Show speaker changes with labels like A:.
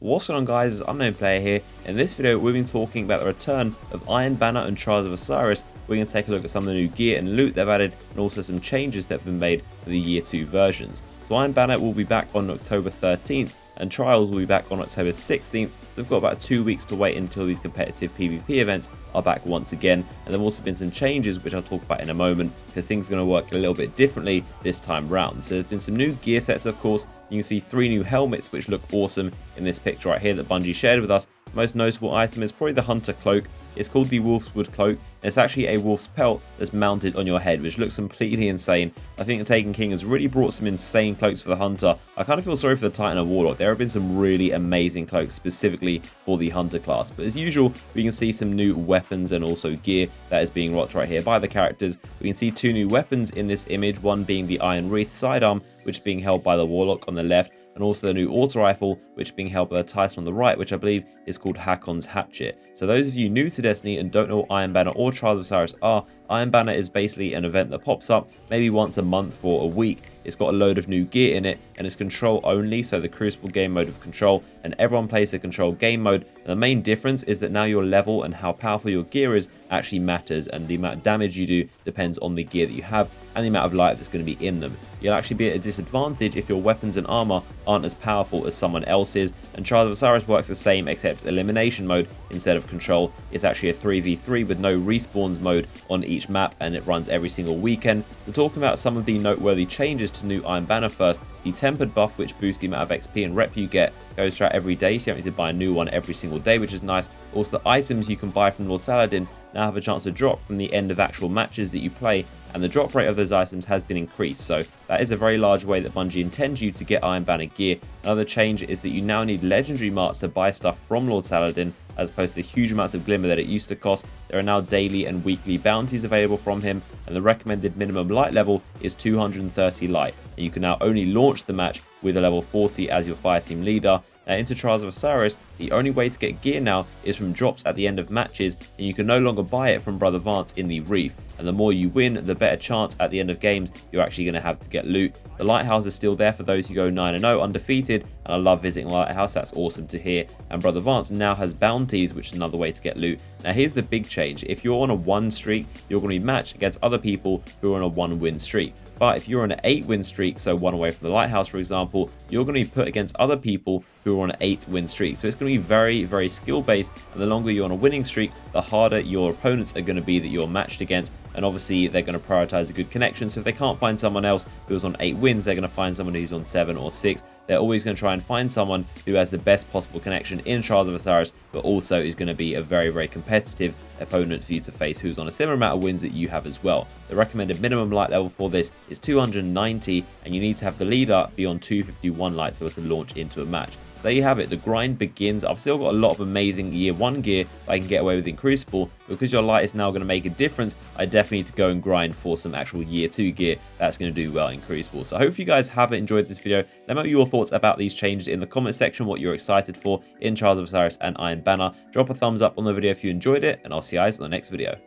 A: What's going on, guys? It's Unknown Player here. In this video, we've been talking about the return of Iron Banner and Trials of Osiris. We're going to take a look at some of the new gear and loot they've added, and also some changes that have been made for the Year 2 versions. So Iron Banner will be back on October 13th, and Trials will be back on October 16th. We've got about 2 weeks to wait until these competitive PvP events are back once again, and there have also been some changes which I'll talk about in a moment, because things are going to work a little bit differently this time round. So there's been some new gear sets, of course. You can see 3 new helmets which look awesome in this picture right here that Bungie shared with us. The most noticeable item is probably the Hunter Cloak. It's called the Wolf's Wood Cloak, and it's actually a wolf's pelt that's mounted on your head, which looks completely insane. I think the Taken King has really brought some insane cloaks for the Hunter. I kind of feel sorry for the Titan and Warlock. There have been some really amazing cloaks specifically for the Hunter class, but as usual, we can see some new weapons and also gear that is being rocked right here by the characters. We can see 2 new weapons in this image, one being the Iron Wreath sidearm, which is being held by the Warlock on the left, and also the new auto rifle, which is being held by the Titan on the right, which I believe is called Hakon's Hatchet. So those of you new to Destiny and don't know what Iron Banner or Trials of Osiris are, Iron Banner is basically an event that pops up maybe once a month for a week. It's got a load of new gear in it, and it's control only, so the Crucible game mode of control, and everyone plays the control game mode. And the main difference is that now your level and how powerful your gear is actually matters, and the amount of damage you do depends on the gear that you have and the amount of light that's going to be in them. You'll actually be at a disadvantage if your weapons and armor aren't as powerful as someone else's, and Trials of Osiris works the same except elimination mode instead of control. It's actually a 3v3 with no respawns mode on each map, and it runs every single weekend. So talking about some of the noteworthy changes to new Iron Banner first, the Tempered buff, which boosts the amount of XP and rep you get, goes throughout every day, so you don't need to buy a new one every single day, which is nice. Also, the items you can buy from Lord Saladin now have a chance to drop from the end of actual matches that you play, and the drop rate of those items has been increased, so that is a very large way that Bungie intends you to get Iron Banner gear. Another change is that you now need legendary marks to buy stuff from Lord Saladin, as opposed to the huge amounts of glimmer that it used to cost. There are now daily and weekly bounties available from him, and the recommended minimum light level is 230 light, and you can now only launch the match with a level 40 as your fireteam leader. Now, into Trials of Osiris, the only way to get gear now is from drops at the end of matches, and you can no longer buy it from Brother Vance in the Reef. And the more you win, the better chance at the end of games you're actually going to have to get loot. The Lighthouse is still there for those who go 9-0 undefeated, and I love visiting Lighthouse, that's awesome to hear. And Brother Vance now has bounties, which is another way to get loot. Now here's the big change: if you're on a 1 streak, you're going to be matched against other people who are on a 1-win streak. But if you're on an 8-win streak, so 1 away from the Lighthouse for example, you're going to be put against other people who are on an 8-win streak. So it's going to be very, very skill based, and the longer you're on a winning streak, the harder your opponents are going to be that you're matched against. And obviously they're going to prioritize a good connection, so if they can't find someone else who's on 8 wins, they're going to find someone who's on 7 or 6. They're always going to try and find someone who has the best possible connection in Trials of Osiris, but also is going to be a very, very competitive opponent for you to face who's on a similar amount of wins that you have as well. The recommended minimum light level for this is 290, and you need to have the leader be on 251 light to be able to launch into a match. So there you have it, the grind begins. I've still got a lot of amazing Year 1 gear that I can get away with in Crucible. Because your light is now going to make a difference, I definitely need to go and grind for some actual Year 2 gear that's going to do well in Crucible. So I hope you guys have enjoyed this video. Let me know your thoughts about these changes in the comment section, what you're excited for in Trials of Osiris and Iron Banner. Drop a thumbs up on the video if you enjoyed it, and I'll see you guys on the next video.